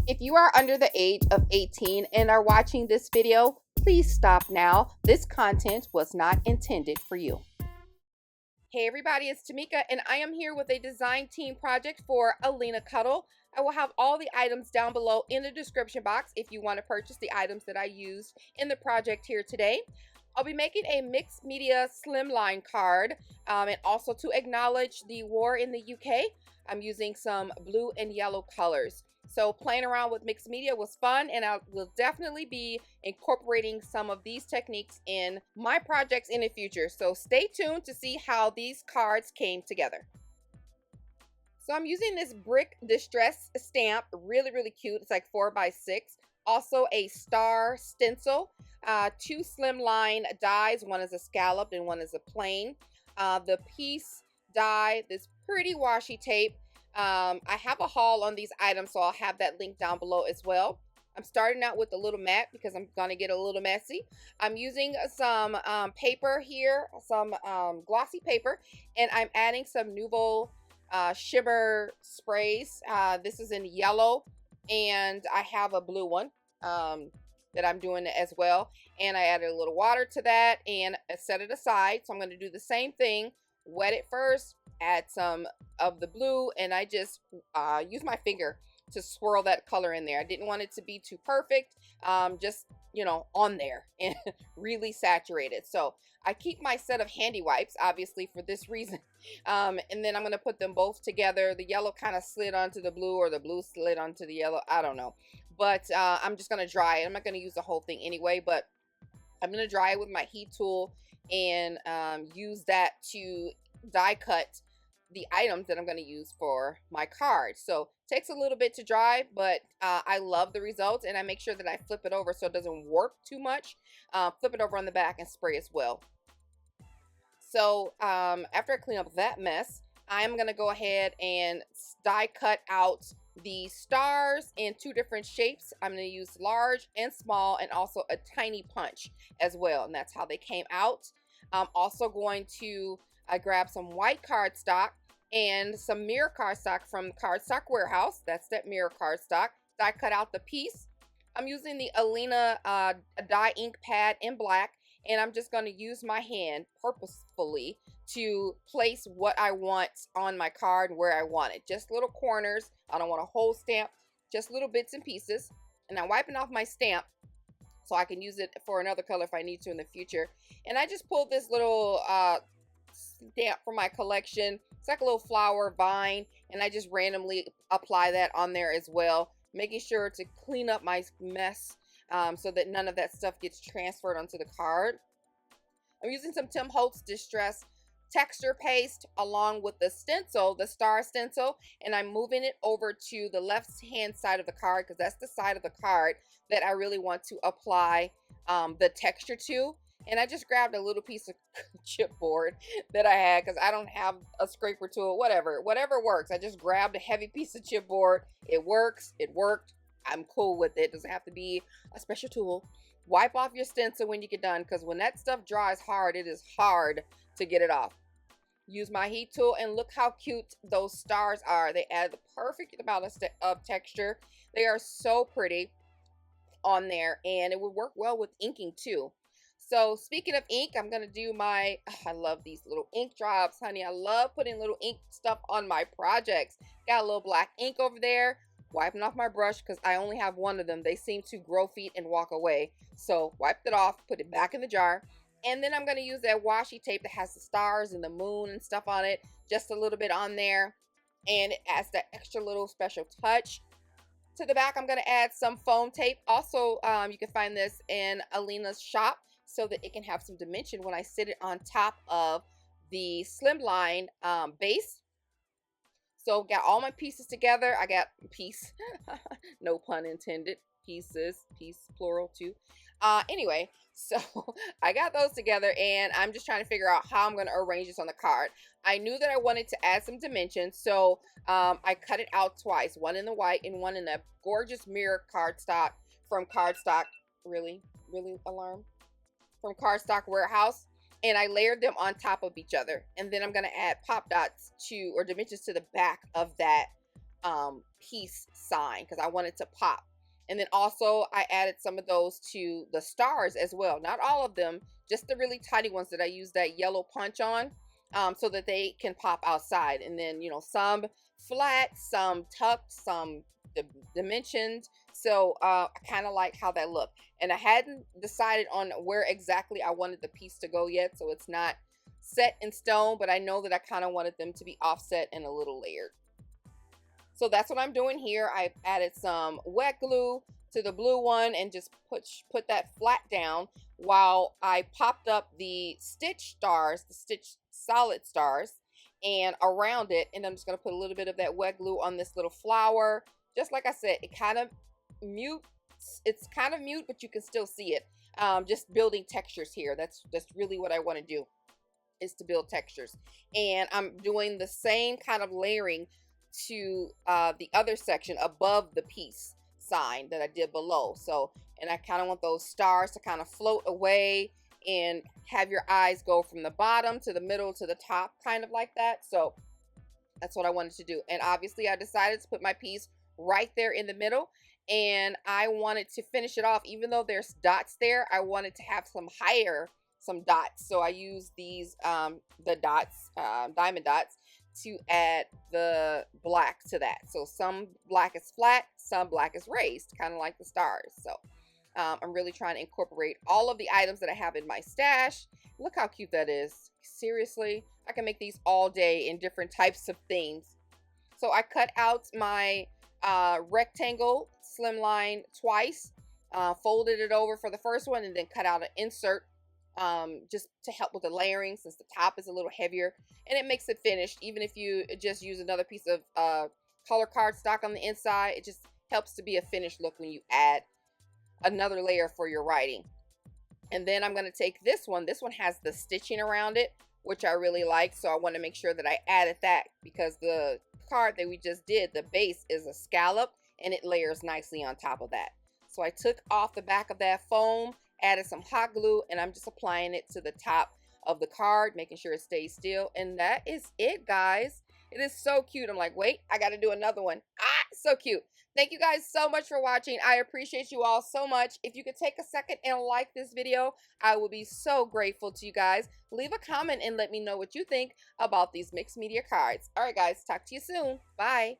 If you are under the age of 18 and are watching this video, please stop now. This content was not intended for you. Hey everybody, it's Tamika and I am here with a design team project for Alina Cuddle. I will have all the items down below in the description box if you want to purchase the items that I used in the project here today. I'll be making a mixed media slimline card, and also to acknowledge the war in the UK, I'm using some blue and yellow colors. So playing around with mixed media was fun, and I will definitely be incorporating some of these techniques in my projects in the future. So stay tuned to see how these cards came together. So I'm using this brick distress stamp, really cute. It's like 4x6. Also a star stencil, two slimline dies. One is a scallop and one is a plain. The piece die, this pretty washi tape. I have a haul on these items, so I'll have that link down below as well. I'm starting out with a little mat because I'm gonna get a little messy. I'm using some paper here, some glossy paper, and I'm adding some Nuvo shimmer sprays. This is in yellow, and I have a blue one that I'm doing as well. And I added a little water to that and set it aside. So I'm going to do the same thing. Wet it first, add some of the blue, and I just use my finger to swirl that color in there. I didn't want it to be too perfect, just, you know, on there and really saturated. So I keep my set of handy wipes, obviously, for this reason. And then I'm going to put them both together. The yellow kind of slid onto the blue, or the blue slid onto the yellow. I don't know. But I'm just going to dry it. I'm not going to use the whole thing anyway, but I'm going to dry it with my heat tool and use that to die cut the items that I'm going to use for my card. So it takes a little bit to dry, but I love the results, and I make sure that I flip it over so it doesn't warp too much. Flip it over on the back and spray as well. So after I clean up that mess, I'm going to go ahead and die cut out the stars in two different shapes. I'm going to use large and small, and also a tiny punch as well, and that's how they came out. I'm also going to grab some white cardstock and some mirror cardstock from Cardstock Warehouse. That's that mirror cardstock. Die cut out the piece. I'm using the Alina dye ink pad in black, and I'm just going to use my hand purposefully to place what I want on my card where I want it. Just little corners. I don't want a whole stamp, just little bits and pieces. And I'm wiping off my stamp so I can use it for another color if I need to in the future. And I just pulled this little stamp from my collection. It's like a little flower vine, and I just randomly apply that on there as well, making sure to clean up my mess so that none of that stuff gets transferred onto the card. I'm using some Tim Holtz Distress texture paste along with the stencil, the star stencil, and I'm moving it over to the left hand side of the card because that's the side of the card that I really want to apply the texture to. And I just grabbed a little piece of chipboard that I had because I don't have a scraper tool. Whatever works. I just grabbed a heavy piece of chipboard. It works. It worked. I'm cool with it. Doesn't have to be a special tool. Wipe off your stencil when you get done, because when that stuff dries hard, it is hard to get it off. Use my heat tool, and look how cute those stars are. They add the perfect amount of texture. They are so pretty on there, and it would work well with inking too. So speaking of ink, I'm going to do my, I love these little ink drops, honey. I love putting little ink stuff on my projects. Got a little black ink over there. Wiping off my brush because I only have one of them. They seem to grow feet and walk away. So wiped it off, put it back in the jar. And then I'm going to use that washi tape that has the stars and the moon and stuff on it. Just a little bit on there. And it adds that extra little special touch. To the back, I'm going to add some foam tape. Also, you can find this in Alina's shop so that it can have some dimension when I sit it on top of the slimline base. So got all my pieces together. I got piece, no pun intended, pieces, piece plural too. Anyway, so I got those together, and I'm just trying to figure out how I'm going to arrange this on the card. I knew that I wanted to add some dimensions, so I cut it out twice, one in the white and one in the gorgeous mirror cardstock from Cardstock, really alarm, from Cardstock Warehouse. And I layered them on top of each other. And then I'm going to add pop dots to, or dimensions to the back of that peace sign because I wanted to pop. And then also I added some of those to the stars as well. Not all of them, just the really tiny ones that I use that yellow punch on, so that they can pop outside. And then, you know, some flat, some tucked, some dimensioned. So I kind of like how that looked. And I hadn't decided on where exactly I wanted the piece to go yet. So it's not set in stone, but I know that I kind of wanted them to be offset and a little layered. So that's what I'm doing here. I've added some wet glue to the blue one and just put that flat down while I popped up the stitch stars, the stitch solid stars, and around it. And I'm just going to put a little bit of that wet glue on this little flower. Just like I said, it kind of mute. It's kind of mute, but you can still see it. Just building textures here. That's really what I want to do, is to build textures. And I'm doing the same kind of layering to the other section above the peace sign that I did below. So, and I kind of want those stars to kind of float away and have your eyes go from the bottom to the middle to the top, kind of like that. So that's what I wanted to do. And obviously I decided to put my piece right there in the middle, and I wanted to finish it off. Even though there's dots there, I wanted to have some dots. So I used these the dots, diamond dots, to add the black to that. So some black is flat, some black is raised, kind of like the stars. So I'm really trying to incorporate all of the items that I have in my stash. Look how cute that is. Seriously, I can make these all day in different types of themes. So I cut out my rectangle slimline twice, folded it over for the first one, and then cut out an insert just to help with the layering, since the top is a little heavier and it makes it finished. Even if you just use another piece of color cardstock on the inside, it just helps to be a finished look when you add another layer for your writing. And then I'm going to take this one. This one has the stitching around it, which I really like, so I want to make sure that I added that, because the card that we just did, the base is a scallop and it layers nicely on top of that. So I took off the back of that foam, added some hot glue, and I'm just applying it to the top of the card, making sure it stays still. And that is it, guys. It is so cute. I'm like, wait, I got to do another one. So cute. Thank you guys so much for watching. I appreciate you all so much. If you could take a second and like this video, I will be so grateful to you guys. Leave a comment and let me know what you think about these mixed media cards. All right, guys, talk to you soon. Bye.